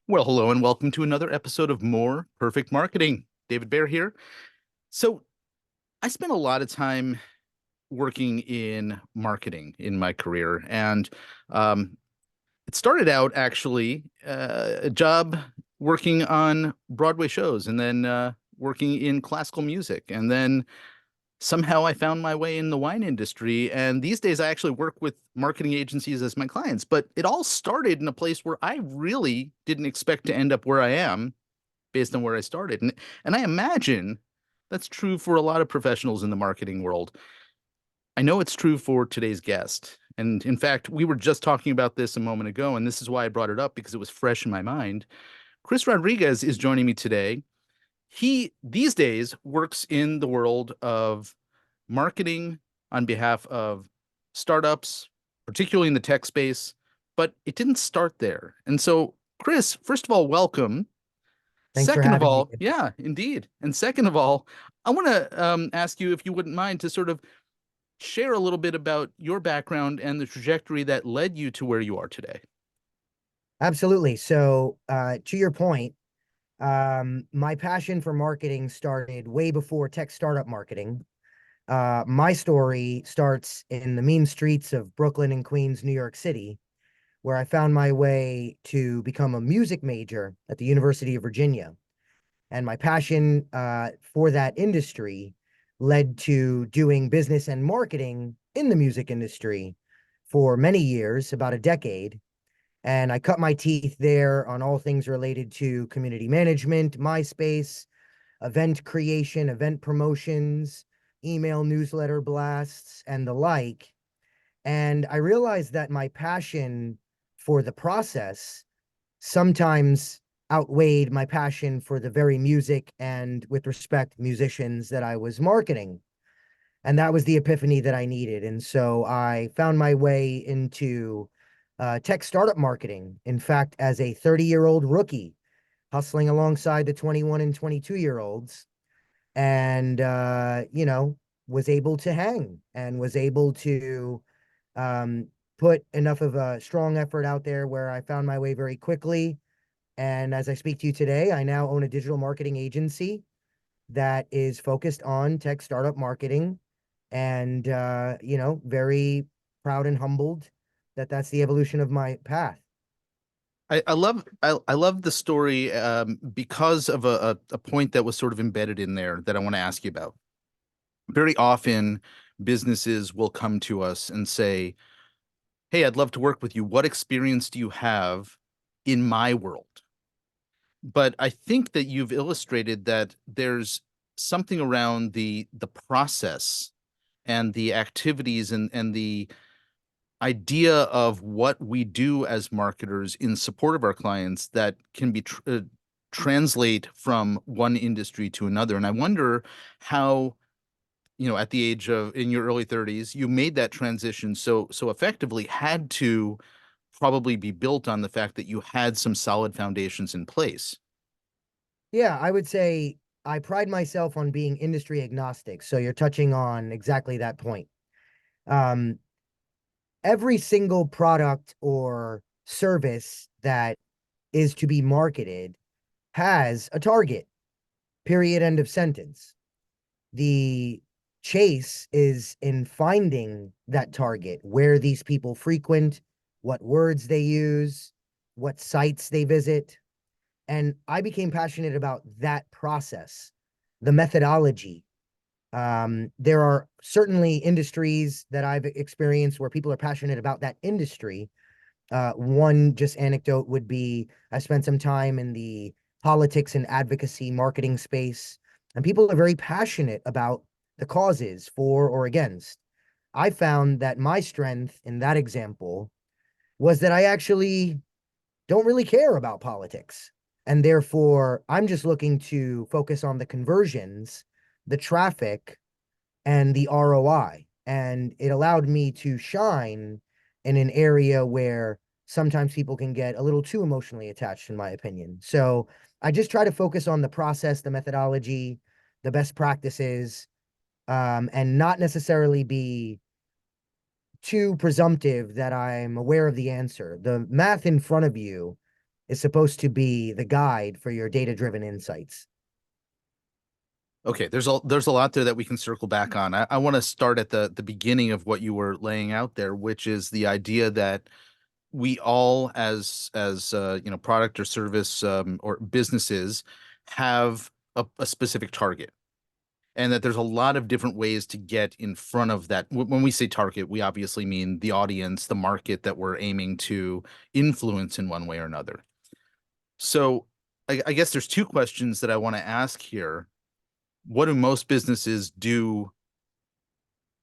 Well, hello and welcome to another episode of More Perfect Marketing. David Baer here. So, I spent a lot of time working in marketing in my career, and um, it started out actually a job working on Broadway shows, and then working in classical music, and then somehow I found my way in the wine industry. And these days, I actually work with marketing agencies as my clients. But it all started in a place where I really didn't expect to end up where I am based on where I started. And I imagine that's true for a lot of professionals in the marketing world. I know it's true for today's guest. And in fact, we were just talking about this a moment ago, and this is why I brought it up because it was fresh in my mind. Chris Rodriguez is joining me today. He these days works in the world of marketing on behalf of startups, particularly in the tech space, but it didn't start there. And so, Chris, first of all, welcome. Thanks for Second of having me. all, yeah, indeed. And second of all, I want to ask you if you wouldn't mind to sort of share a little bit about your background and the trajectory that led you to where you are today. Absolutely. So, to your point, my passion for marketing started way before tech startup marketing. My story starts in the mean streets of Brooklyn and Queens, New York City, where I found my way to become a music major at the University of Virginia. And my passion for that industry led to doing business and marketing in the music industry for many years, about a decade. And I cut my teeth there on all things related to community management, MySpace, event creation, event promotions, email newsletter blasts, and the like. And I realized that my passion for the process sometimes outweighed my passion for the very music and, with respect, musicians that I was marketing. And that was the epiphany that I needed. And so I found my way into tech startup marketing. In fact, as a 30-year-old rookie, hustling alongside the 21 and 22-year-olds, and was able to hang and was able to um, put enough of a strong effort out there where I found my way very quickly. And as I speak to you today, I now own a digital marketing agency that is focused on tech startup marketing, and very proud and humbled that that's the evolution of my path. I love the story because of a point that was sort of embedded in there that I want to ask you about. Very often, businesses will come to us and say, "Hey, I'd love to work with you. What experience do you have in my world?" But I think that you've illustrated that there's something around the process and the activities and the idea of what we do as marketers in support of our clients that can be translate from one industry to another. And I wonder how, at the age of in your early 30s, you made that transition so effectively had to probably be built on the fact that you had some solid foundations in place. Yeah, I would say I pride myself on being industry agnostic. So you're touching on exactly that point. Um, every single product or service that is to be marketed has a target, period, end of sentence. The chase is in finding that target, where these people frequent, what words they use, what sites they visit. And I became passionate about that process, the methodology. There are certainly industries that I've experienced where people are passionate about that industry. One just anecdote would be I spent some time in the politics and advocacy marketing space, and people are very passionate about the causes for or against. I found that my strength in that example was that I actually don't really care about politics. And therefore, I'm just looking to focus on the conversions, the traffic, and the ROI. And it allowed me to shine in an area where sometimes people can get a little too emotionally attached, in my opinion. So I just try to focus on the process, the methodology, the best practices, and not necessarily be too presumptive that I'm aware of the answer. The math in front of you is supposed to be the guide for your data-driven insights. Okay, there's a lot there that we can circle back on. I want to start at the beginning of what you were laying out there, which is the idea that we all, as product or service or businesses, have a specific target, and that there's a lot of different ways to get in front of that. When we say target, we obviously mean the audience, the market that we're aiming to influence in one way or another. So I guess there's two questions that I want to ask here. What do most businesses do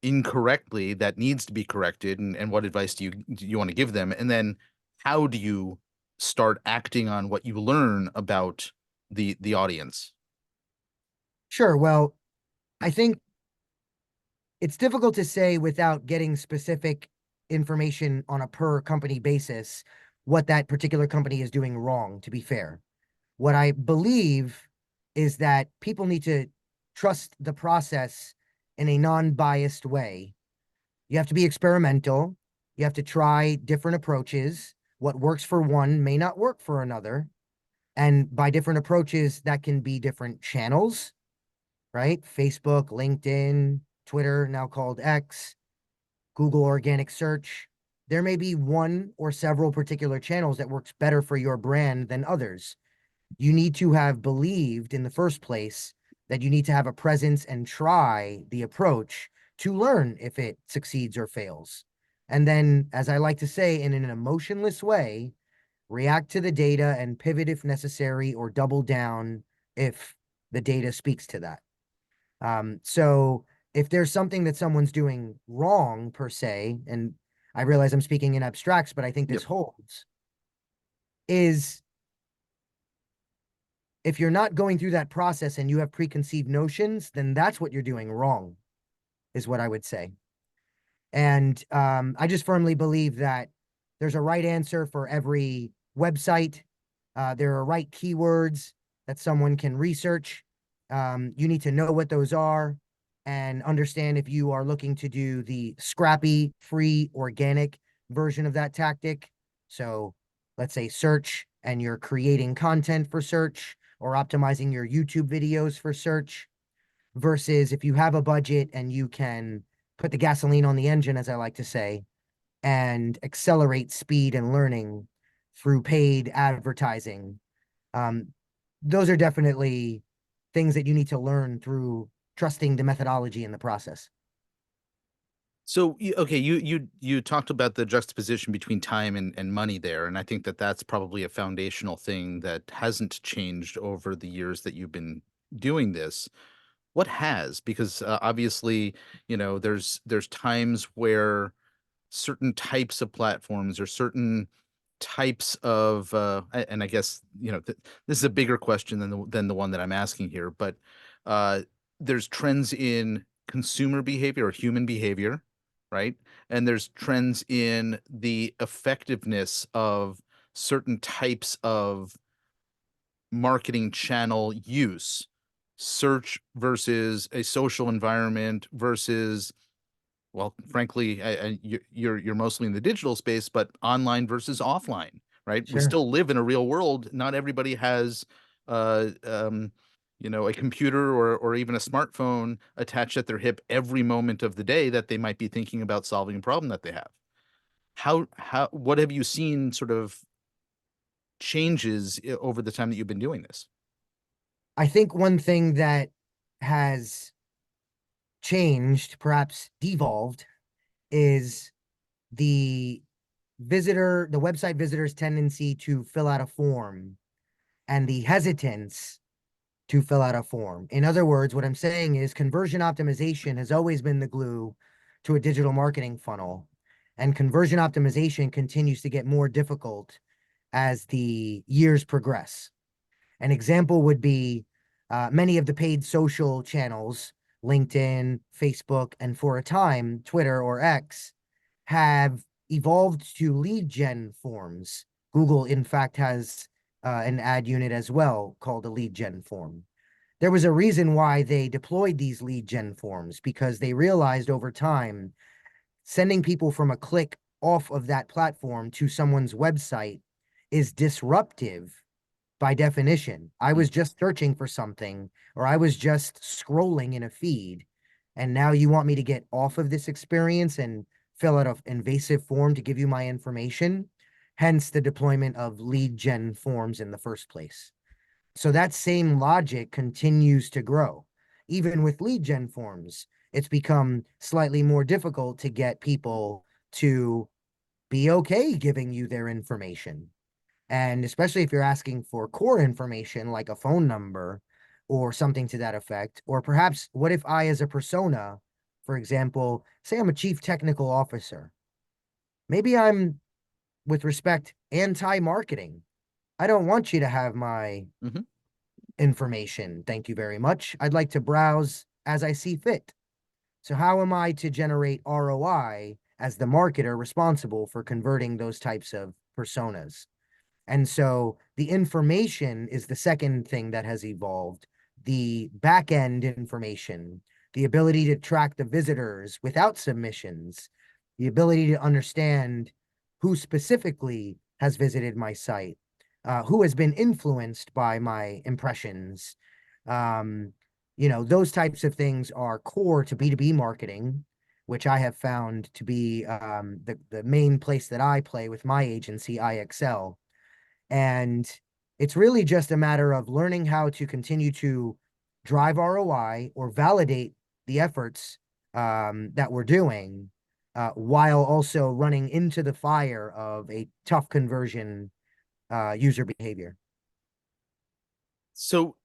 incorrectly that needs to be corrected, and what advice do you want to give them? And then how do you start acting on what you learn about the audience? Sure. Well, I think it's difficult to say without getting specific information on a per company basis what that particular company is doing wrong, to be fair. What I believe is that people need to trust the process in a non-biased way. You have to be experimental. You have to try different approaches. What works for one may not work for another. And by different approaches, that can be different channels, right? Facebook, LinkedIn, Twitter, now called X, Google organic search. There may be one or several particular channels that works better for your brand than others. You need to have believed in the first place that you need to have a presence and try the approach to learn if it succeeds or fails. And then, as I like to say, in an emotionless way, react to the data and pivot if necessary or double down if the data speaks to that. So if there's something that someone's doing wrong per se, and I realize I'm speaking in abstracts, but I think this Yep. holds, is if you're not going through that process and you have preconceived notions, then that's what you're doing wrong, is what I would say. And I just firmly believe that there's a right answer for every website. There are right keywords that someone can research. You need to know what those are and understand if you are looking to do the scrappy, free, organic version of that tactic. So let's say search and you're creating content for search or optimizing your YouTube videos for search versus if you have a budget and you can put the gasoline on the engine, as I like to say, and accelerate speed and learning through paid advertising. Um, those are definitely things that you need to learn through trusting the methodology in the process. So, okay, you talked about the juxtaposition between time and money there, and I think that that's probably a foundational thing that hasn't changed over the years that you've been doing this. What has? Because obviously, there's times where certain types of platforms or certain types of and I guess this is a bigger question than the one that I'm asking here, but uh there's trends in consumer behavior or human behavior, right? And there's trends in the effectiveness of certain types of marketing channel use, search versus a social environment versus, well, frankly, you're mostly in the digital space, but online versus offline, right? We Sure. still live in a real world. Not everybody has, uh, um, a computer or even a smartphone attached at their hip every moment of the day that they might be thinking about solving a problem that they have. What have you seen sort of changes over the time that you've been doing this? I think one thing that has changed, perhaps devolved, is the the website visitor's tendency to fill out a form and the hesitance to fill out a form. In other words, what I'm saying is conversion optimization has always been the glue to a digital marketing funnel. And conversion optimization continues to get more difficult as the years progress. An example would be many of the paid social channels, LinkedIn, Facebook, and for a time, Twitter or X, have evolved to lead gen forms. Google, in fact, has an ad unit as well called a lead gen form. There was a reason why they deployed these lead gen forms because they realized over time sending people from a click off of that platform to someone's website is disruptive by definition. I Mm. was just searching for something, or I was just scrolling in a feed, and now you want me to get off of this experience and fill out an invasive form to give you my information, hence the deployment of lead gen forms in the first place. So that same logic continues to grow. Even with lead gen forms, it's become slightly more difficult to get people to be okay giving you their information. And especially if you're asking for core information like a phone number or something to that effect, or perhaps what if I, as a persona, for example, say I'm a chief technical officer, maybe I'm, with respect, anti marketing. I don't want you to have my Mhm. information. Thank you very much. I'd like to browse as I see fit. So, how am I to generate ROI as the marketer responsible for converting those types of personas? And so the information is the second thing that has evolved. The back end information, the ability to track the visitors without submissions, the ability to understand who specifically has visited my site, who has been influenced by my impressions. Um, those types of things are core to B2B marketing, which I have found to be the main place that I play with my agency, IXL. And it's really just a matter of learning how to continue to drive ROI or validate the efforts that we're doing, while also running into the fire of a tough conversion user behavior. So,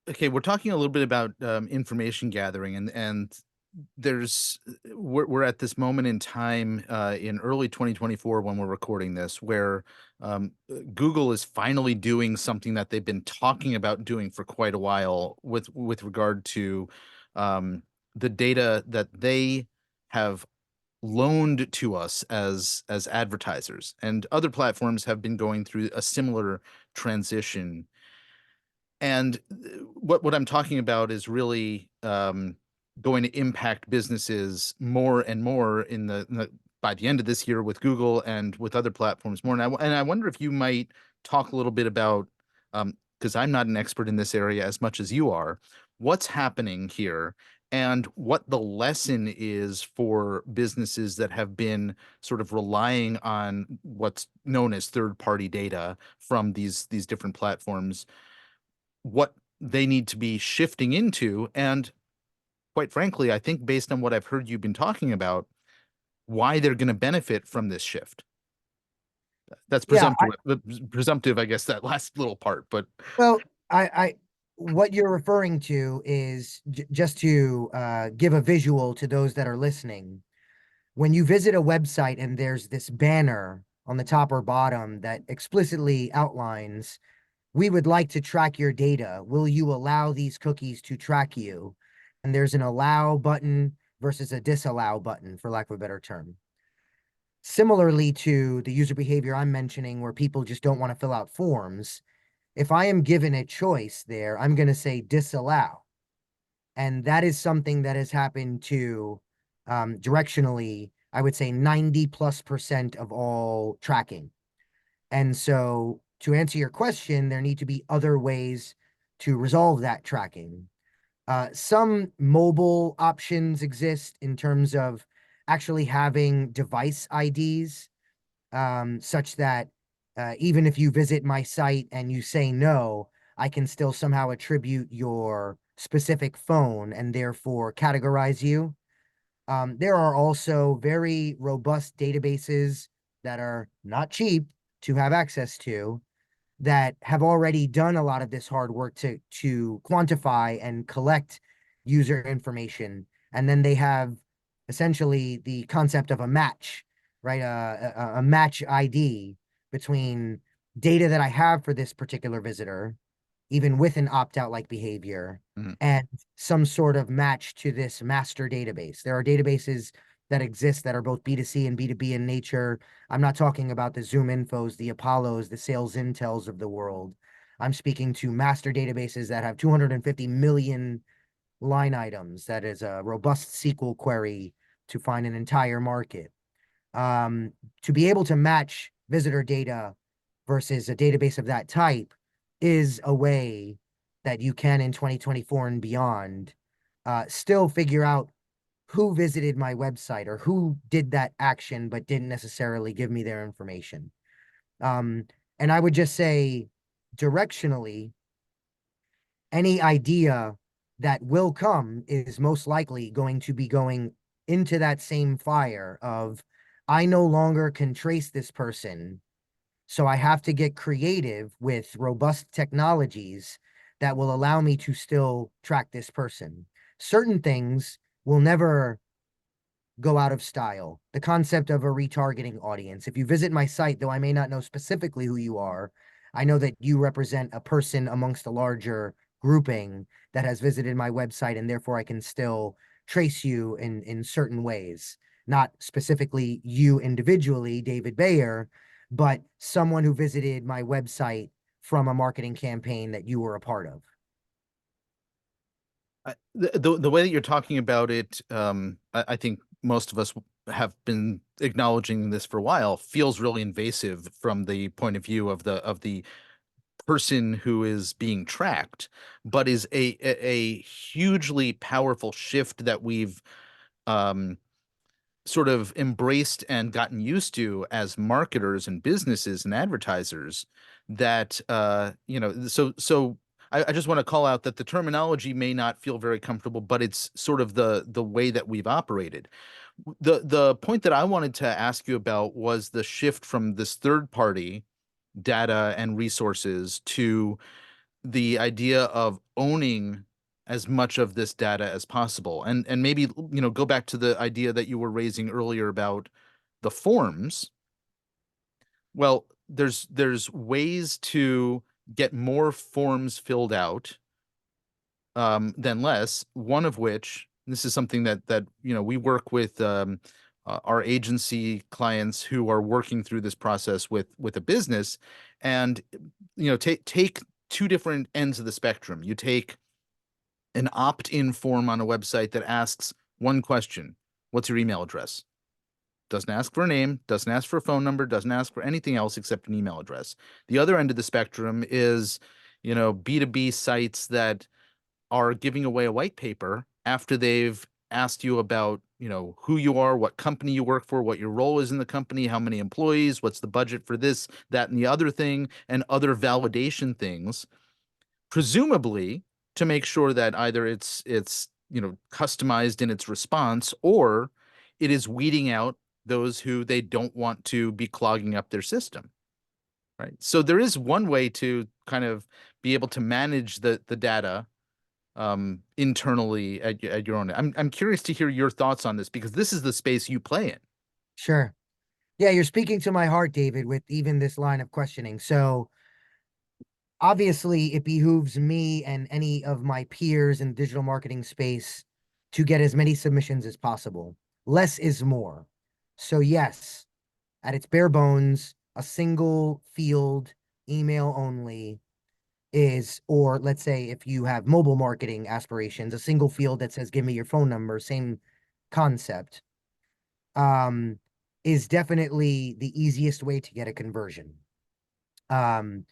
okay, we're talking a little bit about information gathering, and there's we're at this moment in time in early 2024 when we're recording this, where Google is finally doing something that they've been talking about doing for quite a while with regard to um, the data that they have loaned to us as advertisers, and other platforms have been going through a similar transition. And what I'm talking about is really going to impact businesses more and more by the end of this year with Google and with other platforms more. And I wonder if you might talk a little bit about, because I'm not an expert in this area as much as you are, what's happening here and what the lesson is for businesses that have been sort of relying on what's known as third-party data from these different platforms, what they need to be shifting into. And quite frankly, I think based on what I've heard you've been talking about, why they're going to benefit from this shift. That's Yeah, presumptive, I guess, that last little part, but well, what you're referring to is just to give a visual to those that are listening. When you visit a website and there's this banner on the top or bottom that explicitly outlines, we would like to track your data. Will you allow these cookies to track you? And there's an allow button versus a disallow button, for lack of a better term. Similarly to the user behavior I'm mentioning, where people just don't want to fill out forms, if I am given a choice there, I'm going to say disallow. And that is something that has happened to directionally, I would say 90+% of all tracking. And so, to answer your question, there need to be other ways to resolve that tracking. Some mobile options exist in terms of actually having device IDs, such that even if you visit my site and you say no, I can still somehow attribute your specific phone and therefore categorize you. There are also very robust databases that are not cheap to have access to, that have already done a lot of this hard work to quantify and collect user information. And then they have essentially the concept of a match, right? A match ID between data that I have for this particular visitor, even with an opt-out like behavior, mhm. and some sort of match to this master database. There are databases that exist that are both B2C and B2B in nature. I'm not talking about the Zoom Infos, the Apollos, the Sales Intels of the world. I'm speaking to master databases that have 250 million line items. That is a robust SQL query to find an entire market. To be able to match visitor data versus a database of that type is a way that you can in 2024 and beyond still figure out who visited my website or who did that action but didn't necessarily give me their information. Um, and I would just say directionally, any idea that will come is most likely going to be going into that same fire of, I no longer can trace this person, so I have to get creative with robust technologies that will allow me to still track this person. Certain things will never go out of style. The concept of a retargeting audience. If you visit my site, though I may not know specifically who you are, I know that you represent a person amongst a larger grouping that has visited my website, and therefore I can still trace you in certain ways. Not specifically you individually, David Bayer, but someone who visited my website from a marketing campaign that you were a part of. The way that you're talking about it, I think most of us have been acknowledging this for a while, feels really invasive from the point of view of the person who is being tracked, but is a hugely powerful shift that we've um, sort of embraced and gotten used to as marketers and businesses and advertisers. That so I just want to call out that the terminology may not feel very comfortable, but it's sort of the way that we've operated. The point that I wanted to ask you about was the shift from this third party data and resources to the idea of owning as much of this data as possible. And maybe, go back to the idea that you were raising earlier about the forms. Well, there's ways to get more forms filled out than less. One of which, this is something that we work with our agency clients who are working through this process with a business, and take two different ends of the spectrum. You take an opt-in form on a website that asks one question: what's your email address? Doesn't ask for a name, doesn't ask for a phone number, doesn't ask for anything else except an email address. The other end of the spectrum is, B2B sites that are giving away a white paper after they've asked you about, who you are, what company you work for, what your role is in the company, how many employees, what's the budget for this, that, and the other thing, and other validation things, presumably to make sure that either it's customized in its response, or it is weeding out those who they don't want to be clogging up their system. Right. So there is one way to kind of be able to manage the data internally at your own. I'm curious to hear your thoughts on this, because this is the space you play in. Sure. Yeah, you're speaking to my heart, David, with even this line of questioning. So obviously, it behooves me and any of my peers in the digital marketing space to get as many submissions as possible. Less is more. So, yes, at its bare bones, a single field, email only is, or let's say if you have mobile marketing aspirations, a single field that says, give me your phone number, same concept, um, is definitely the easiest way to get a conversion. Um,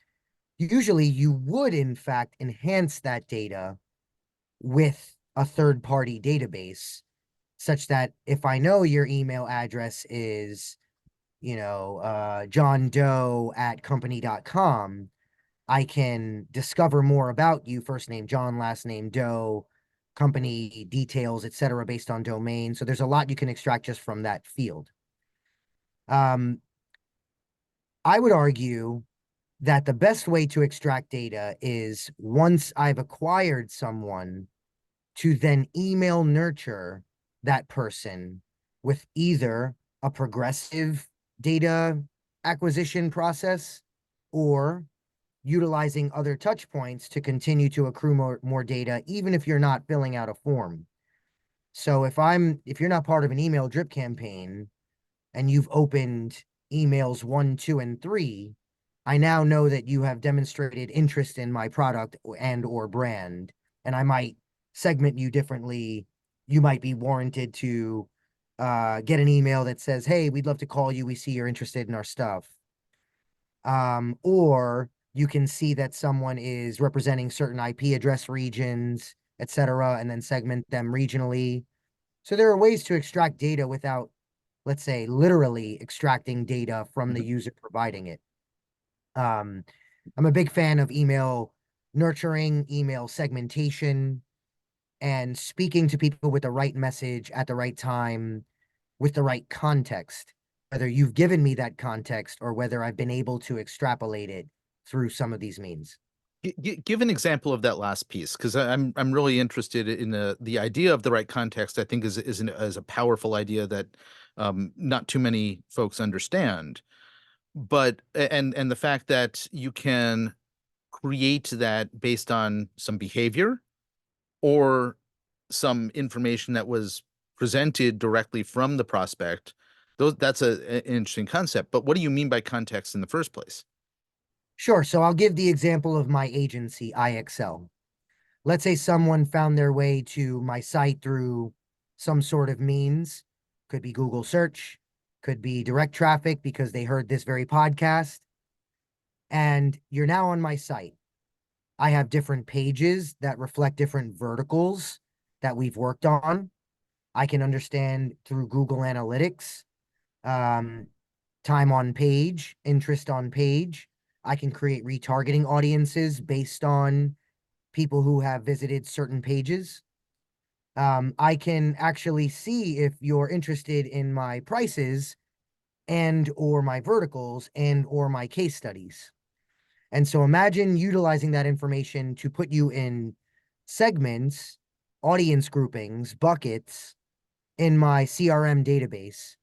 Usually you would in fact enhance that data with a third party database, such that if I know your email address is, John Doe at company.com, I can discover more about you, first name John, last name Doe, company details, etc., based on domain. So there's a lot you can extract just from that field. Um, I would argue that the best way to extract data is, once I've acquired someone, to then email nurture that person with either a progressive data acquisition process or utilizing other touch points to continue to accrue more data, even if you're not filling out a form. So if you're not part of an email drip campaign and you've opened emails 1, 2, and 3, I now know that you have demonstrated interest in my product and or brand, and I might segment you differently. You might be warranted to get an email that says, hey, we'd love to call you. We see you're interested in our stuff. Or you can see that someone is representing certain IP address regions, etc., and then segment them regionally. So there are ways to extract data without, let's say, literally extracting data from the Mhm. user providing it. Um, I'm a big fan of email nurturing, email segmentation, and speaking to people with the right message at the right time with the right context, whether you've given me that context or whether I've been able to extrapolate it through some of these means. Give an example of that last piece, because I'm really interested in the idea of the right context. I think is a powerful idea that not too many folks understand. But and the fact that you can create that based on some behavior or some information that was presented directly from the prospect. That's an interesting concept. But what do you mean by context in the first place? Sure. So I'll give the example of my agency, IXL. Let's say someone found their way to my site through some sort of means, could be Google search, could be direct traffic because they heard this very podcast, and you're now on my site. I have different pages that reflect different verticals that we've worked on. I can understand through Google Analytics, um, time on page, interest on page. I can create retargeting audiences based on people who have visited certain pages. I can actually see if you're interested in my prices and or my verticals and or my case studies. And so imagine utilizing that information to put you in segments, audience groupings, buckets in my CRM database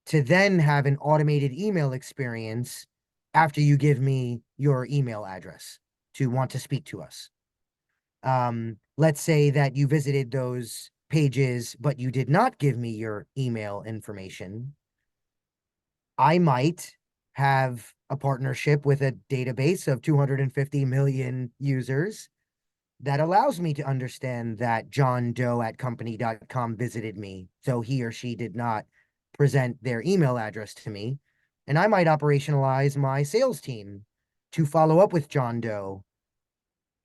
to then have an automated email experience after you give me your email address to want to speak to us. Let's say that you visited those pages, but you did not give me your email information. I might have a partnership with a database of 250 million users that allows me to understand that John Doe at company.com visited me, though he or she did not present their email address to me. And I might operationalize my sales team to follow up with John Doe,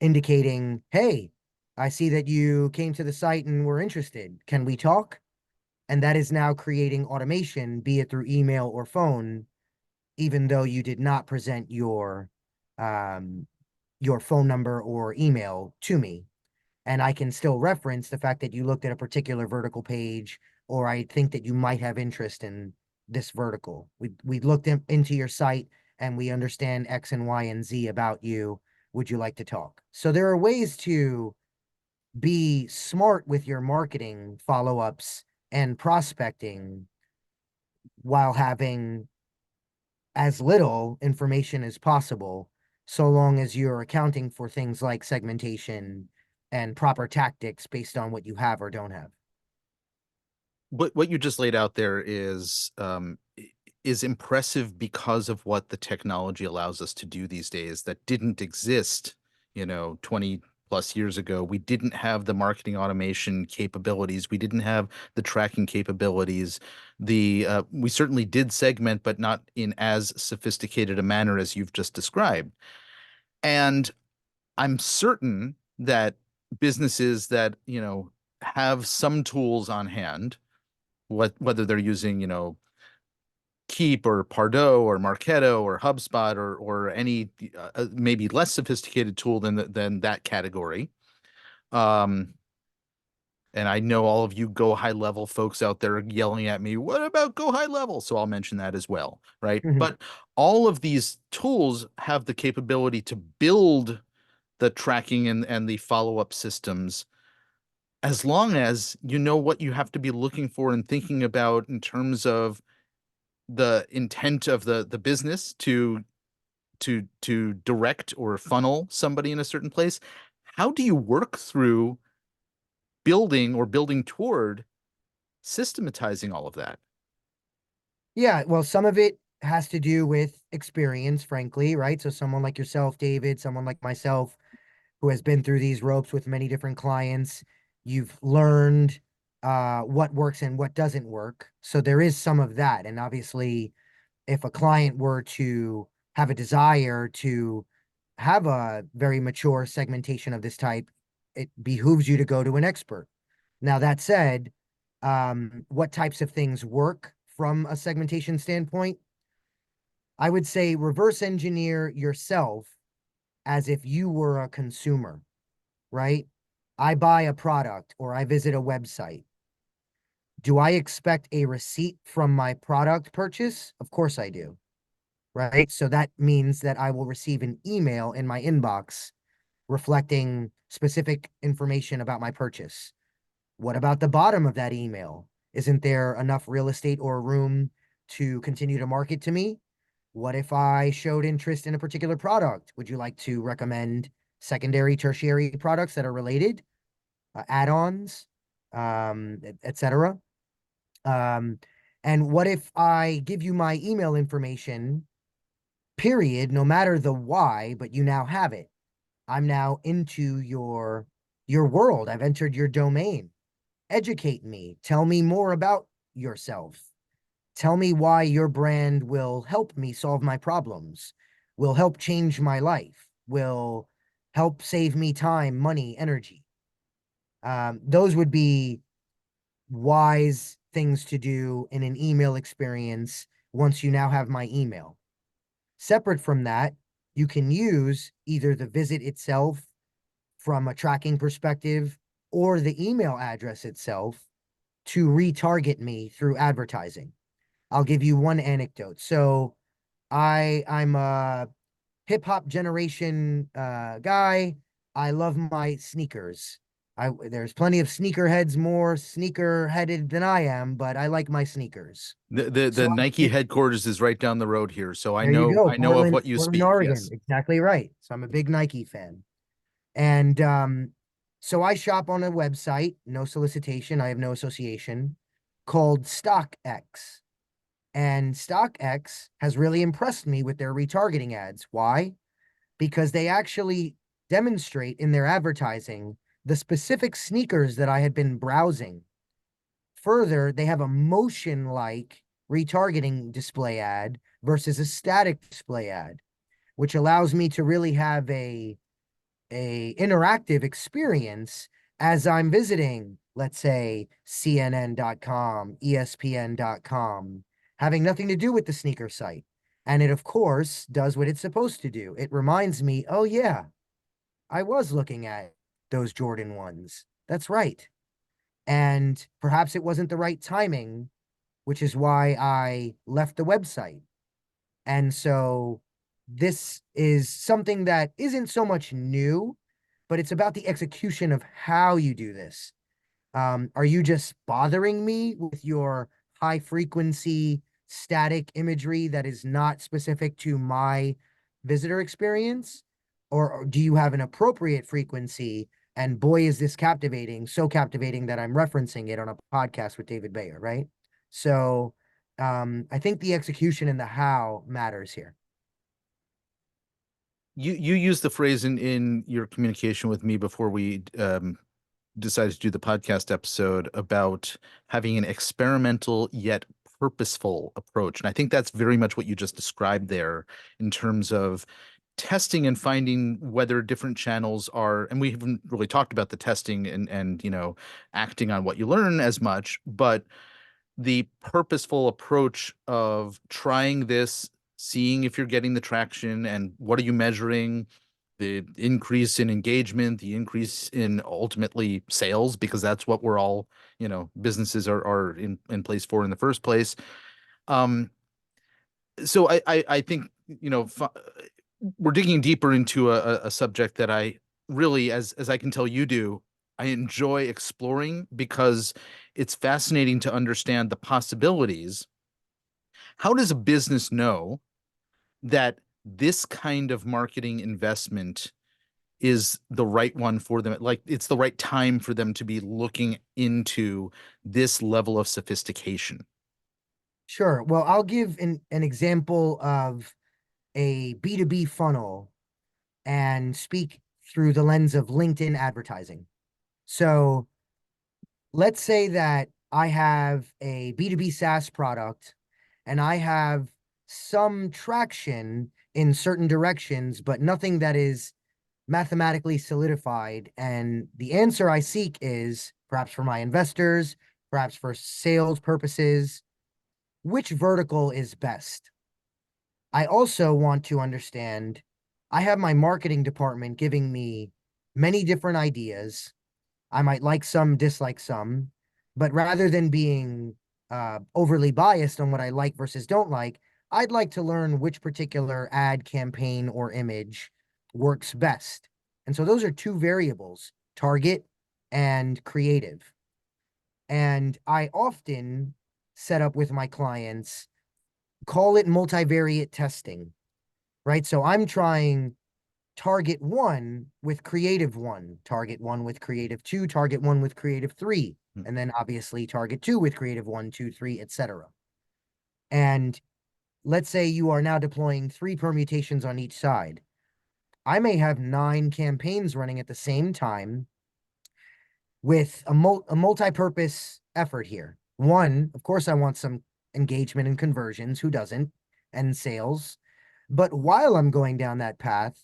indicating, hey, I see that you came to the site and were interested. Can we talk? And that is now creating automation, be it through email or phone, even though you did not present um, your phone number or email to me. And I can still reference the fact that you looked at a particular vertical page, or I think that you might have interest in this vertical. We looked into your site and we understand X and Y and Z about you. Would you like to talk? So there are ways to be smart with your marketing follow-ups and prospecting while having as little information as possible, so long as you're accounting for things like segmentation and proper tactics based on what you have or don't have. What you just laid out there is impressive because of what the technology allows us to do these days that didn't exist, 20 plus years ago. We didn't have the marketing automation capabilities. We didn't have the tracking capabilities. The we certainly did segment, but not in as sophisticated a manner as you've just described. And I'm certain that businesses that, have some tools on hand, whether they're using, Keep or Pardot or Marketo or HubSpot or any maybe less sophisticated tool than that category. Um, and I know all of you go high level folks out there yelling at me, what about go high level? So I'll mention that as well, right? Mhm. But all of these tools have the capability to build the tracking and the follow-up systems as long as you know what you have to be looking for and thinking about in terms of the intent of the business to direct or funnel somebody in a certain place. How do you work through building or building toward systematizing all of that? Yeah, well, some of it has to do with experience, frankly, right? So someone like yourself, David, someone like myself, who has been through these ropes with many different clients, you've learned what works and what doesn't work. So there is some of that. And obviously, if a client were to have a desire to have a very mature segmentation of this type, it behooves you to go to an expert. Now, that said, what types of things work from a segmentation standpoint? I would say reverse engineer yourself as if you were a consumer, right? I buy a product or I visit a website. Do I expect a receipt from my product purchase? Of course I do, right? So that means that I will receive an email in my inbox reflecting specific information about my purchase. What about the bottom of that email? Isn't there enough real estate or room to continue to market to me? What if I showed interest in a particular product? Would you like to recommend secondary, tertiary products that are related, add-ons, etc.? Um, and what if I give you my email information, period, no matter the why, but you now have it? I'm now into your world. I've entered your domain. Educate me. Tell me more about yourself. Tell me why your brand will help me solve my problems, will help change my life, will help save me time, money, energy. Those would be wise things to do in an email experience once you now have my email. Separate from that, you can use either the visit itself from a tracking perspective or the email address itself to retarget me through advertising. I'll give you one anecdote. So I'm a hip hop generation guy. I love my sneakers. There's plenty of sneakerheads more sneaker headed than I am, but I like my sneakers. The So Nike headquarters is right down the road here, so there you go, I know of Portland, what you Portland, speak. Oregon. Yes. Exactly right. So I'm a big Nike fan. And so I shop on a website, no solicitation, I have no association, called StockX. And StockX has really impressed me with their retargeting ads. Why? Because they actually demonstrate in their advertising the specific sneakers that I had been browsing. Further, they have a motion like retargeting display ad versus a static display ad, which allows me to really have a interactive experience as I'm visiting, let's say, CNN.com, ESPN.com, having nothing to do with the sneaker site. And it, of course, does what it's supposed to do. It reminds me, oh, yeah, I was looking at those Jordan ones. That's right. And perhaps it wasn't the right timing, which is why I left the website. And so this is something that isn't so much new, but it's about the execution of how you do this. Are you just bothering me with your high frequency static imagery that is not specific to my visitor experience? Or do you have an appropriate frequency? And boy, is this captivating, so captivating that I'm referencing it on a podcast with David Baer, right? So I think the execution and the how matters here. You used the phrase in your communication with me before we decided to do the podcast episode about having an experimental yet purposeful approach. And I think that's very much what you just described there in terms of testing and finding whether different channels are, and we haven't really talked about the testing and acting on what you learn as much, but the purposeful approach of trying this, seeing if you're getting the traction and what are you measuring, the increase in engagement, the increase in ultimately sales, because that's what we're all, businesses are in place for in the first place. Um, so I think, we're digging deeper into a subject that I really, as I can tell you do, I enjoy exploring because it's fascinating to understand the possibilities. How does a business know that this kind of marketing investment is the right one for them? Like it's the right time for them to be looking into this level of sophistication. Sure. Well, I'll give an example of a B2B funnel and speak through the lens of LinkedIn advertising. So let's say that I have a B2B SaaS product and I have some traction in certain directions, but nothing that is mathematically solidified. And the answer I seek is perhaps for my investors, perhaps for sales purposes, which vertical is best? I also want to understand, I have my marketing department giving me many different ideas. I might like some, dislike some, but rather than being overly biased on what I like versus don't like, I'd like to learn which particular ad campaign or image works best. And so those are two variables, target and creative. And I often set up with my clients, call it multivariate testing, right? So I'm trying target one with creative one, target one with creative two, target one with creative three, Mm. and then obviously target two with creative one, two, three, etc. And let's say you are now deploying three permutations on each side. I may have 9 campaigns running at the same time with a multi-purpose effort here. One, of course, I want some engagement and conversions. Who doesn't? And sales. But while I'm going down that path,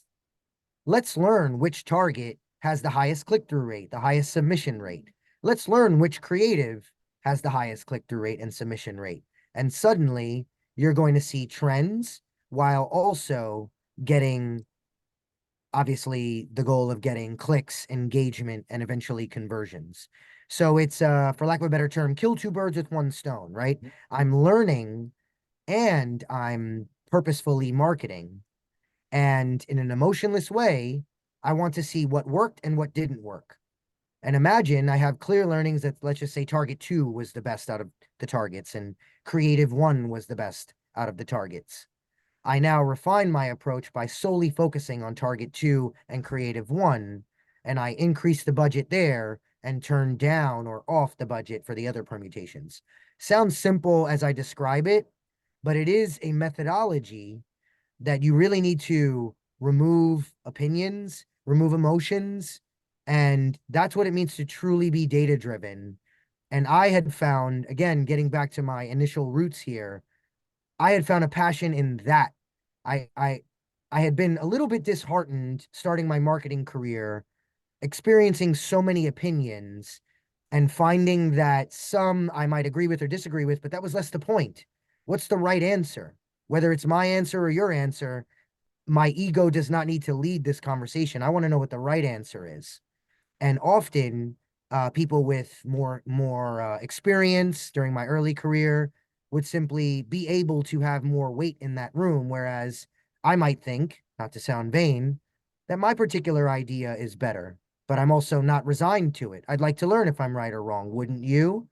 let's learn which target has the highest click-through rate, the highest submission rate. Let's learn which creative has the highest click-through rate and submission rate. And suddenly you're going to see trends while also getting, obviously, the goal of getting clicks, engagement, and eventually conversions. So it's, for lack of a better term, kill two birds with one stone, right? I'm learning and I'm purposefully marketing. And in an emotionless way, I want to see what worked and what didn't work. And imagine I have clear learnings that, let's just say, target two was the best out of the targets and creative one was the best out of the targets. I now refine my approach by solely focusing on target two and creative one, and I increase the budget there and turn down or off the budget for the other permutations. Sounds simple as I describe it, but it is a methodology that you really need to remove opinions, remove emotions. And that's what it means to truly be data driven. And I had found, again, getting back to my initial roots here, I had found a passion in that. I I I had been a little bit disheartened starting my marketing career, experiencing so many opinions and finding that some I might agree with or disagree with, but that was less the point. What's the right answer? Whether it's my answer or your answer, my ego does not need to lead this conversation. I want to know what the right answer is. And often, people with more experience during my early career would simply be able to have more weight in that room, whereas I might think, not to sound vain, that my particular idea is better, but I'm also not resigned to it. I'd like to learn if I'm right or wrong, wouldn't you?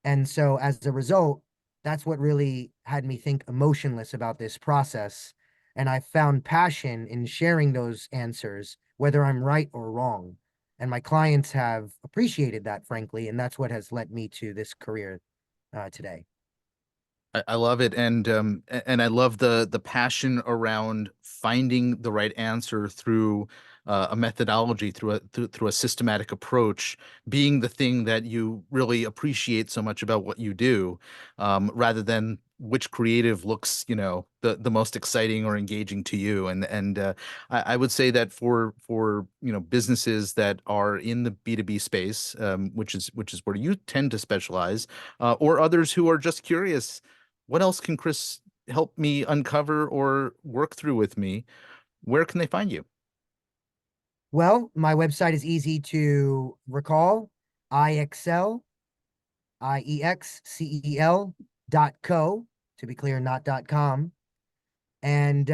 And so as a result, that's what really had me think emotionless about this process. And I found passion in sharing those answers, whether I'm right or wrong. And my clients have appreciated that, frankly. And that's what has led me to this career today. I love it, and I love the passion around finding the right answer through a methodology, through a systematic approach, being the thing that you really appreciate so much about what you do, rather than which creative looks, the most exciting or engaging to you. I would say that for businesses that are in the B2B space, which is where you tend to specialize, or others who are just curious, what else can Chris help me uncover or work through with me? Where can they find you? Well, my website is easy to recall. IXL, IEXCEL.co, to be clear, not .com. And,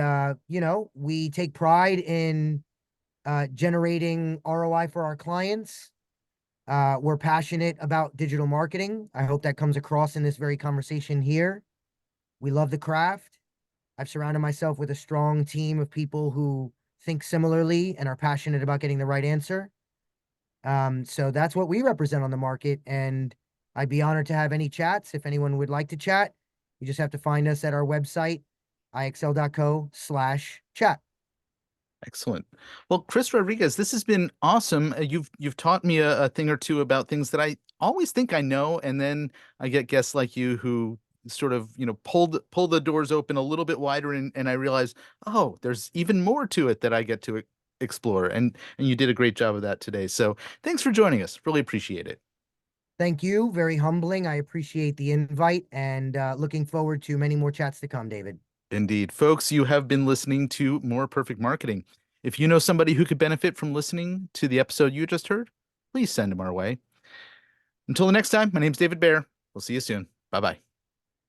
we take pride in generating ROI for our clients. We're passionate about digital marketing. I hope that comes across in this very conversation here. We love the craft. I've surrounded myself with a strong team of people who think similarly and are passionate about getting the right answer. So that's what we represent on the market. And I'd be honored to have any chats. If anyone would like to chat, you just have to find us at our website, ixl.co/chat. Excellent. Well, Chris Rodriguez, this has been awesome. You've taught me a thing or two about things that I always think I know, and then I get guests like you who sort of, pull the doors open a little bit wider, and I realized, oh, there's even more to it that I get to explore. And you did a great job of that today. So thanks for joining us. Really appreciate it. Thank you. Very humbling. I appreciate the invite and looking forward to many more chats to come, David. Indeed. Folks, you have been listening to More Perfect Marketing. If you know somebody who could benefit from listening to the episode you just heard, please send them our way. Until the next time, my name's David Baer. We'll see you soon. Bye bye.